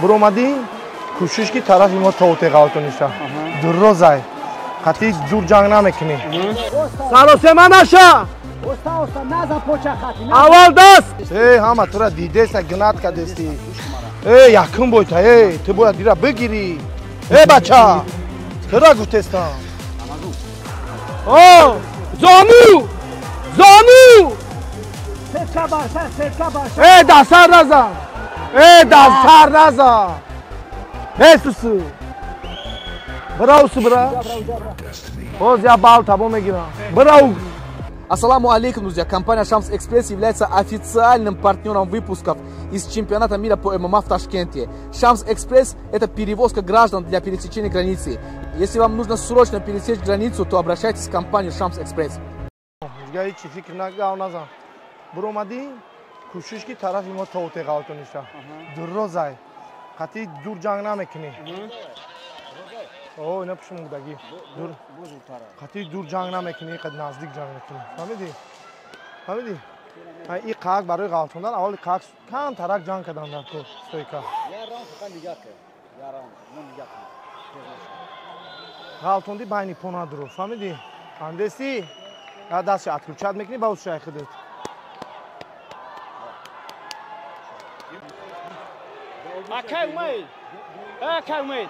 برآمدی کوشش کی طرف ما توته غلطونیشا درازای خاطی دور جنگ نمیکنی سالوسه من نشا اوستا نزن پوچه خاطی اول دست همه تو را دیده سا گنات کردستی یکم بایتا تو باید دیره بگیری بچه تو را گوتستا زانو زانو سرکه باشه دستر نزن دستر نزن بسوسو براوسو برا باز я бал того мегирам брау. Ассаламу алейкум, друзья! Компания Shams Express является официальным партнером выпусков из чемпионата мира по ММА в Ташкенте. Shams Express – это перевозка граждан для пересечения границы. Если вам нужно срочно пересечь границу, то обращайтесь в компанию Shams Express. برآمدی کوشش کی طرف ما توته غلطونیشا درازای خاطی دور جنگ نمیکنی اینا پیش مودگی دور خاطی دور جنگ نمیکنی قد نزدیک جنگ میکنی فهمیدی این قاق برای غلطوندن اول قاق کم ترک جنگ کردن در تو استویکا غلطوندی بینی پونا درو فهمیدی اندستی یا دست اتکلچت میکنی با اوز شایخ دید اکایمید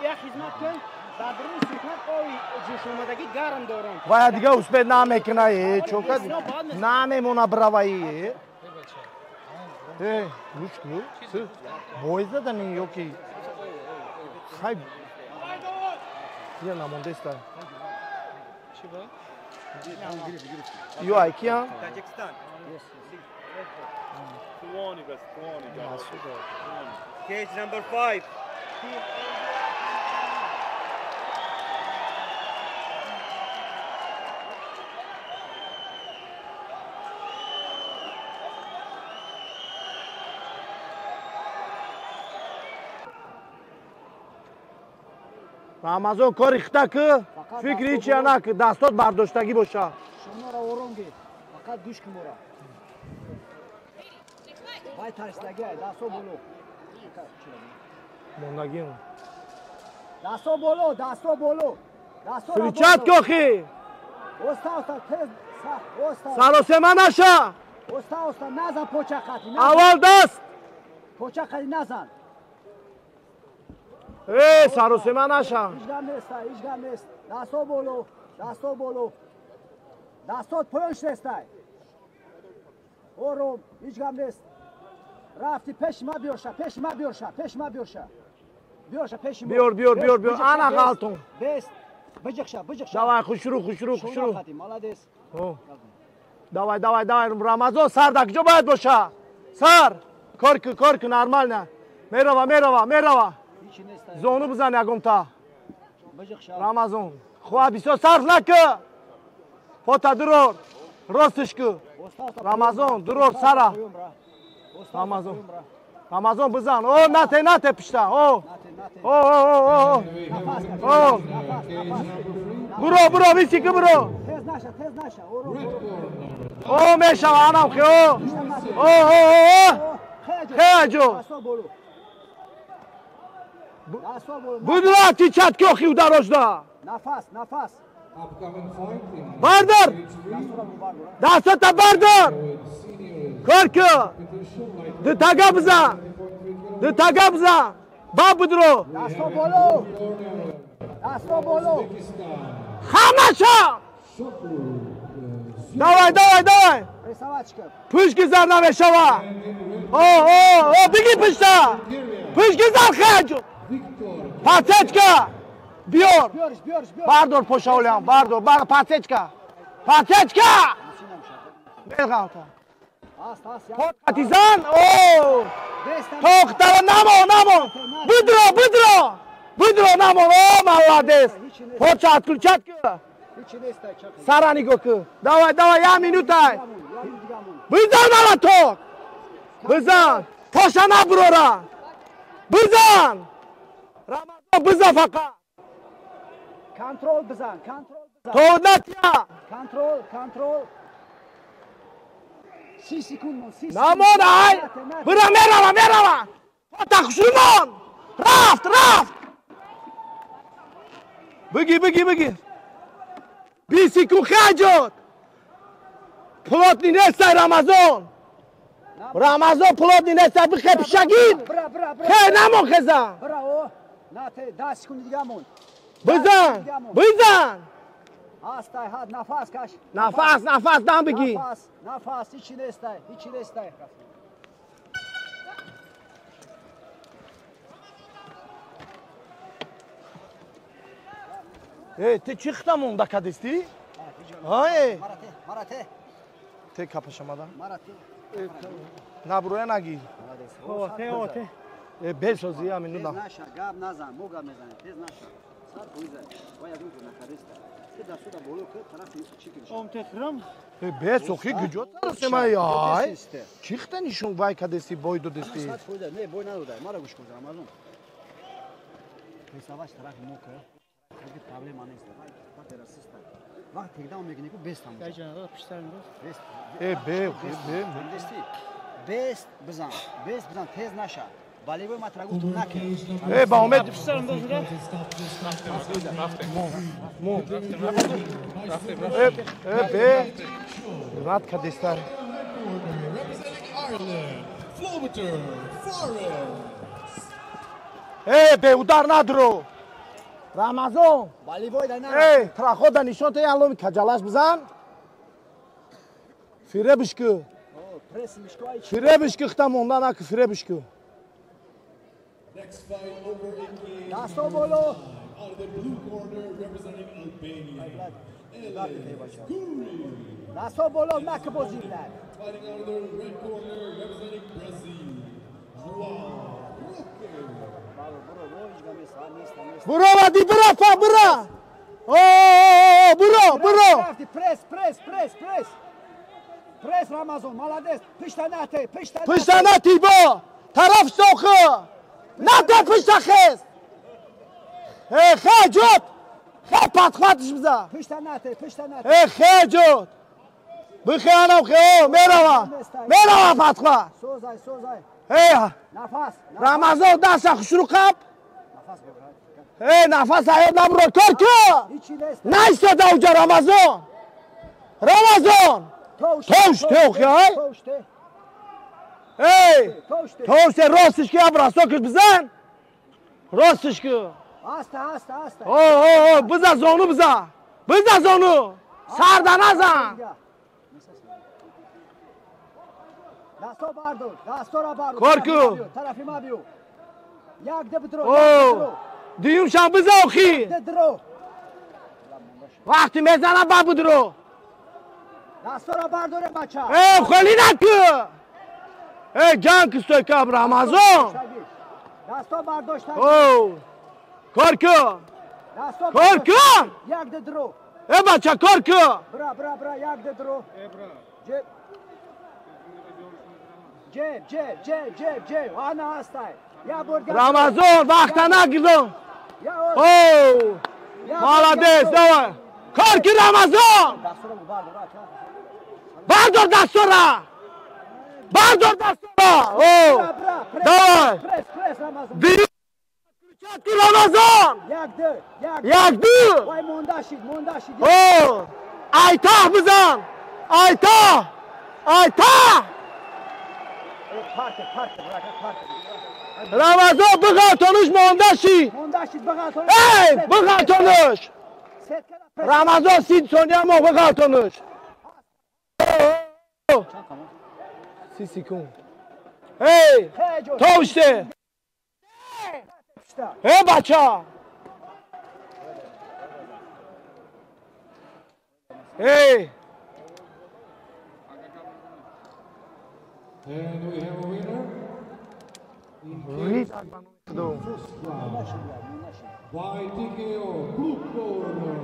یا خدمت کن در درون سیکن آوی جوش اومدگی گرم دارم وای دیگه اوس به نمیکنه چوکا نمیمونه بروایی گوش کن بوی زدنی یا که خیلی یه نمونده است چی با؟ یو ایکی هم؟ تاجیکستان توانی بس cage number 5 رمضان کار ریخته که فکری چیه نه که دستات برداشتگی باشه شما را آروم گیر فقط گوش کن مرا وای ترسنگی دستو بولو موندگی دستو بولو سریچت کخی اوستا تز سالوسه من نشا اوستا نزن پوچه خطی اول دست پوچه خطی نزن سالوسه من نشا هیچ گم نیست دستو بولو دستات پوینش نیستای اوروم هیچ گم نیست رفتی پیش ما بیارشه بیار انا غلطون بست بجخشه давай خوشرو مالادیس давай رمضان سر در کجا باید باشه سر کار کن نرمال نه میروا زانو بزن یکم تا رمضان خواه بسیار صرف نکه پاتا درور راستش که رمضان درور سره رمضان بزن نته پشته برو بیسی که برو تز نشه میشم انم خیلی جو بدرا تی چت که خیو دراش ده نفس بردار دستا بردار کار که ده تگه بزن با بدرو دستو بولو خامشا давай پشکی زر نمیشوا بگی پشکی زر خیجو پاتچکا بیار بردار پشاولیم بردار پاتچکا بلغاو تا پاتیزان توختر نمو بدرو نمو مالادیس پاچت کلچت که سرانی گو که давай یا مینوتای بزن مالا توک بزن پاشا نبرورا بزن رمضان بزن فقط کنترل بزن تو نتیا کنترل 30 سکوند نمونای برا میروا تخشومان رفت بگی 20 سکون خرجت پلات نیستای رمضان پلات نیستای بخیر پیشگیر خیر نمون خزن برا نه 10 سکند دیگه مون بزن هستای هات نفس کش نفس دم بگی نفس هیچی نیستای تی چی ختمون دکدستی؟ های مرته تی کپش آمدن؟ مرته نبروی نگیر اوته بسازی همین تیز نودم نشه گاب نزن موگا میزنه تیز نشه سر کویزه باید اون کنه کدسته سودا سودا بولو که طرف چی کنه ام تخرم بسوخی گجوت سما یای چی ختنیشون وای کدستی بویدو دستی سر کویزه نه بوی ندوده مرا گوش کن رمضان پیساواش طرف موکه خیلی پرابلم نیست وقت راسیستا وقت تکدام میگنی کو بیست هم جان پیشترین بیست بیست بزن تیز نشه ولی بوی مطرح گفتم نکن با امید رات کدستر به اودار ندرو رمضان ولی بوی در نه ترا خود نشون تو یالو کجالاش بزن فیره بشکو پرس میشکوای فیره بشکو ختم ondan ak fire bişku. دستو بولو out of the blue corner representing Albania. دستو بولو مک بازیلر Fighting out of the red corner representing Brazil. برو ودی برو برو پرس رمضان مالادس پشتناته پشتناتی با طرف سوخه نته پشت خیز خجوت پاتخاتش بزن پشتناته خجوت بخیانم خیو میروا پاتخوات سوزای نفس رمضان دست خوشرو قب نفس هایت نبرو کار که نیستده اوجا رمضان توش های توش راستش که اب راستاکش بزن راستش که هسته بزن زانو سرده نزن دستو را باردو کارکو طرفی ما بیو یک ده بدرو دیوم شم بزن خی درو وقتی میزنم با بدرو دستو را باردوره بچه خالی نکو جان کستوی که اب رمضان دستو بارداشت کارکو یک ده درو بچه کارکو برا یک ده درو جیب آنا هستای رمضان وقت نگیردم مالادیس دوای کارکی رمضان بردار دستو را دوای دیو کچت رمضان یک دو وای مونداشید ایتا بزن ایتا رمضان بغاتونش مونداشید بغاتونش رمضان 30 ثانیه ما بغاتونش 30 سکون توشته بچه And we have a winner by TKO blue corner.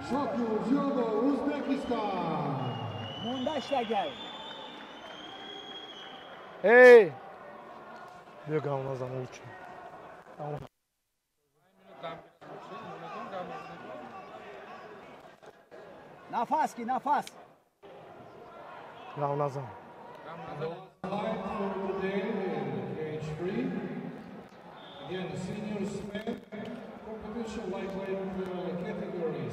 Shokyo Uzbekistan. بیا گاون از آن اوچه نفس گاون از آن Fight for the day in the cage Again, senior Smith competition lightweight category.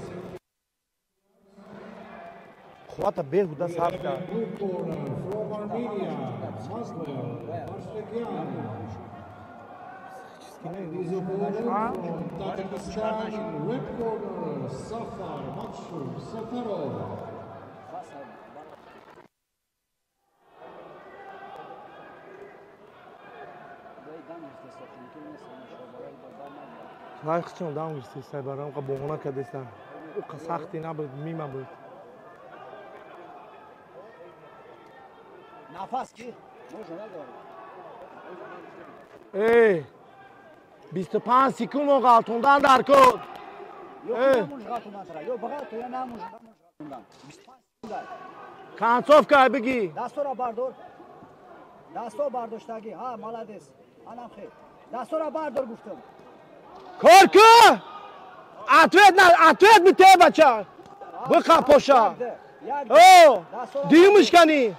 خواته بهوده صرف کرد Blue corner from Armenia, Muslim Marshakian. His opponent from Tajikistan, red corner, Safar Maksum Safarov. وای خچون دام گرفتی سای برام که بونا کردستن او که سختی نبود میمه بود نفس کی؟ موجه نداره. ای 25 سکون موقع altından در کن Yok namuj gatunan tra. Yok bagat ya namuj gatunan. 25 sekund. کنسوف بگی Dastora bardor. Dasto bardoshtagi. Ha malades. Anam khair. Dastora bardor guftam. کرکو اتویت میته بچه بخوا پوشا او دیمش کنی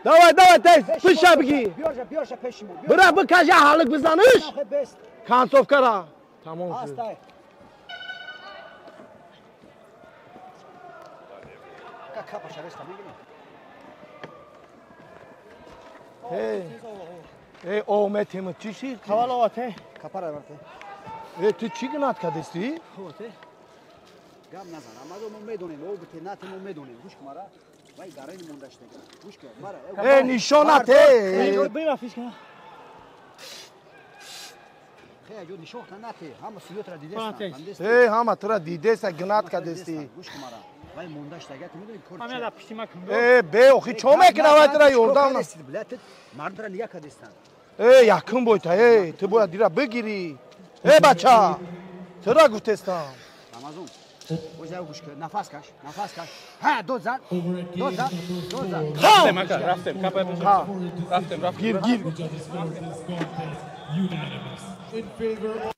دوای تیز پشا بگی Biyorja peşimi. برا بکش یه حالک بزنش Best. کنسوف کرا تمام شد Hastay. Kaka paşa resta bilgin. ای اومد تیم چیشی حوالا آته Kapara varte. ای تو چی گنات کدستی Hote. Gam nazan. Amado mo medonin. O bite nate mo medonin. Gush kumara. Vay garani mondashtega. Gush ke mara. ای نشانته Bima fiska. Khay jo nishokta nate. Ham suyotra didestan. ای همه تو را دیده سا گنات کدستی Gush kumara. Vay mondashtega timidin kor. Hamia da pishtima këm. ای به اوخی چومه که نوایت را یوردان Mardra niya kadestan. ای یکم بایتا ای تو باید دیره بگیری ای بچه تو را گفتستم Ramazon. Oza gush ke nafas kash. Ha dozan. Dozan. Raftem, kapı ها Raftem. گیر گیر The judges found this contest unanimous in favor of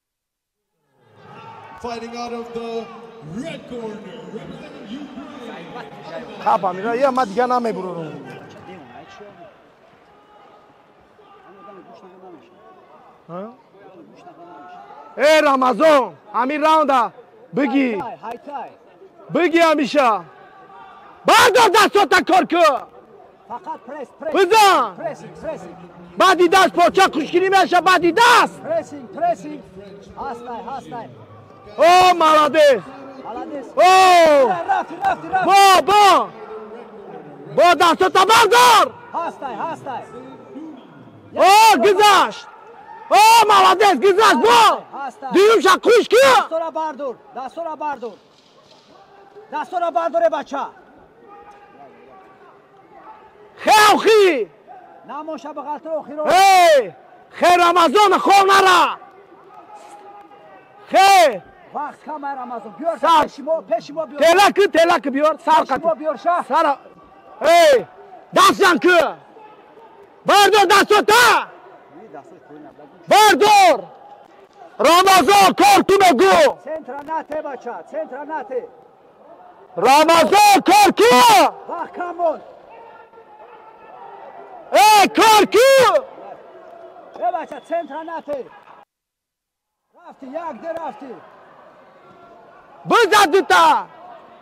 fighting out of the red corner, representing Ukraine. خواب میره یه ما دیگه نمیبرورم ای رمضان همین راونده بگی بگی همیشه بردار دستاتا کرکو Fakat pres. بزن Pressing. بعدی دست پاچه خوشگیری میشه بعدی دست Pressing. Hastay. او مالادس Malades. او Rafti. با دستاتا بردار Hastay. او گذشت او مالادس گذشت با دیروش خوشگی Dastora bardor bacha. خیلی Namosha baghatro khiro. ای خیر رمضان خواه نره خیر Vaqt kamera Ramazon. Biyor Sağ. peşimo biyor. تلک بیار سر Peşimo قطع biyor şah. سر ای دست جان که بردار دستاتا بردار رمضان کار تو بگو Centranate bacha. Centranate. رمضان کار که Vaqt kamon. ای کار که Bacha centranate. Rafti rafti. بزد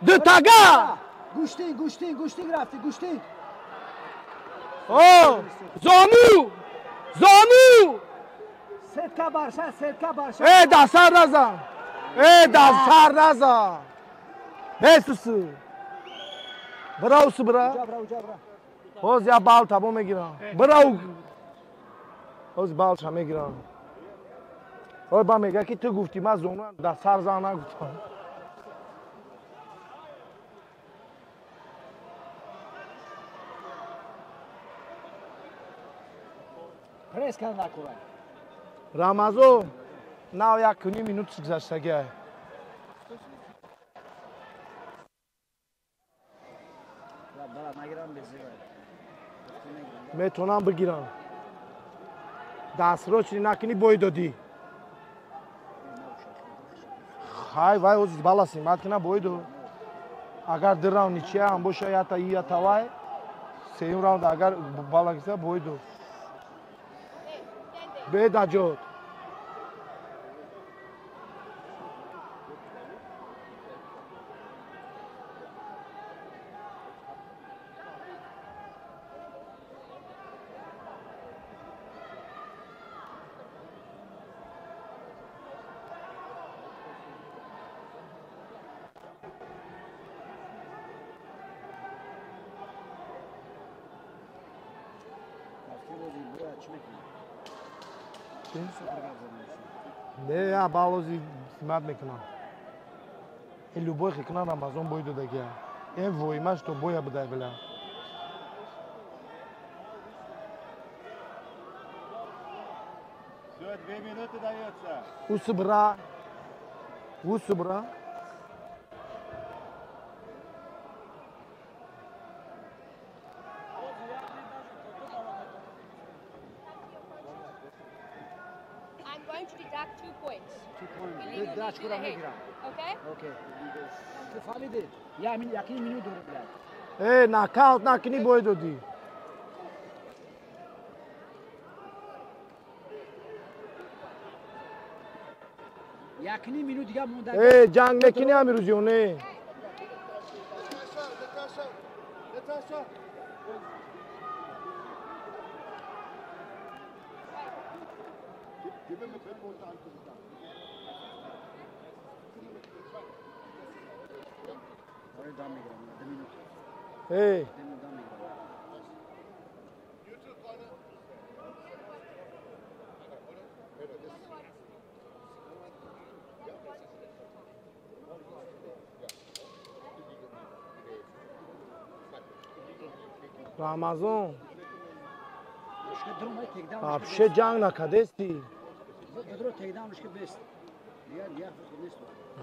دوتاگا Gushtin rafti. Gushtin. او زانو Setka barsha. ای دست سر نزن بسوسو براوسو برا Ucabra. باز یا بال تابو میگیرم براو باز بالش هم میگیرم اوی با میگه که تو گفتی من زانو دست سر زن نگفتم Pres kan nakuran. رمضان نه یک کنی مینوت گذشتگه Bala nagiran bezi. میتونم بگیرم دست رو چی نکنی بای دادی خای وای اوز بالاسی ماتنا بای دو اگر در راوند نیچه هم باشه یا تا یا توای سیم راوند اگر بالا کسی بای دو به دجات نه یا بالوزی سمت میکنم این لوبای خیکنان رمضان باید دادگه این وایمش تو باید بده بله او سبرا I'm going to deduct 2 points. 2 points. Believe you Dash need kura to hit. میگیرم. Okay? اوکی. تو فهمیدی؟ یکی منو دور بلد. ای ناکاوت نکنی باید دادی یکی منو دیگه مونده. ای جنگ نکنی امیروزیونه آره دام میگیرم. 2 منوت. ای 2 منوت دام میگیرم. رمضان مشکل درو مای تک داون. افشه جنگ نکدستی درو تک داون مشکل بیست. دیگه خود نیست.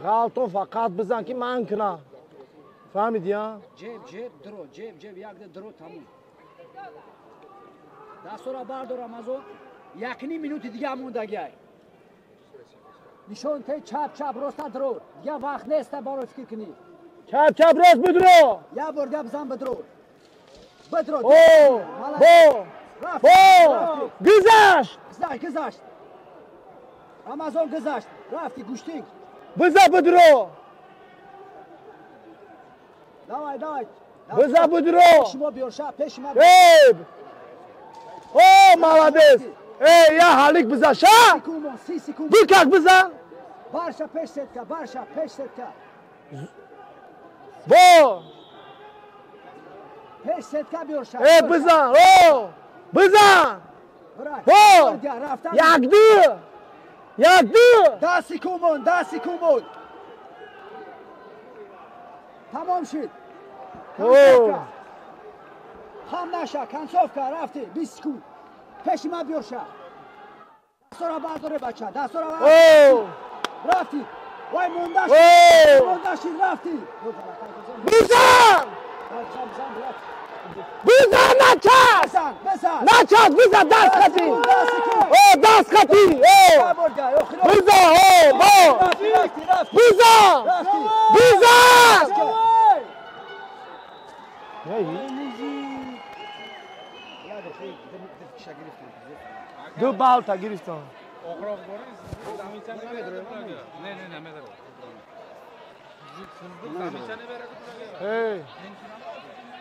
غلطون فقط بزن که من کنم فهمیدی ها؟ جیب درو جیب یک درو تموم. دستورا باردو رمضان. یکی منوت دیگه مونده گیای. نشون تی چپ راست درو. دیگه وقت نیست برای فکر کنی. چپ راست بدرو یا برگه بزن بدرو. بدرو. او بو گذشت گذشت. رمضان گذشت. رفتی گوشتینگ. بزن بدرو داوای. بزن بدرو شما بیار شب پیش ما. ای او молодец ای یا حالیک بزن شا 30 секунд. بیکک بزن Барша пеш сетка. بو Пеш сетка بیار شب. ای بزن او بزن او رفتن. یک دو 10 секунд. تمام شد. او خام نشه. کنسوفکا رفتی. 20 سکوند. پیش ما بیار شب. دستورا برداره بچه. او رفتی. وای مونده شد. رفتی. بزن نچست بزن. بزن دست خطی او دست خطی او بزن او بو بزن دو بالتا گرفتم Oqroq bo'ling. Zamichani beradi bularga. Ne, nima beradi? Zamichani beradi bularga. ای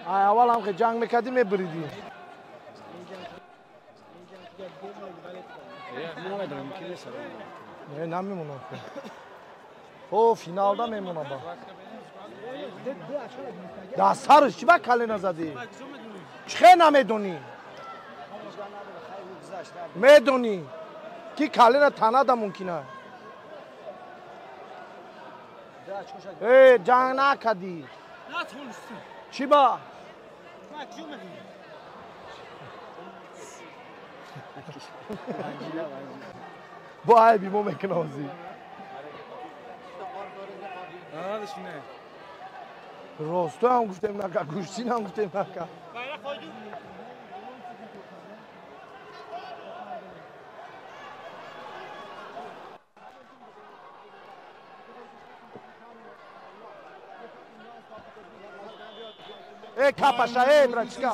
اول هم که جنگ میکردی میبریدی نه نمیمونم او فینالدا میمونم با در سرش چی با کله نزدی چه نمیدونی میدونی که کله نه تنه دا ممکنه ای جنگ نکردی چی با با ای بیمو میکنازی راستو هم گفتیم نکن گوشتین هم گفتیم نکن ای کپاشا ای برچکا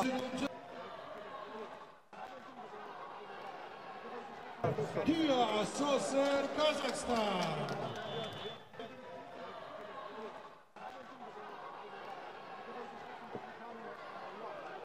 Kia Saucer, Kazakhstan.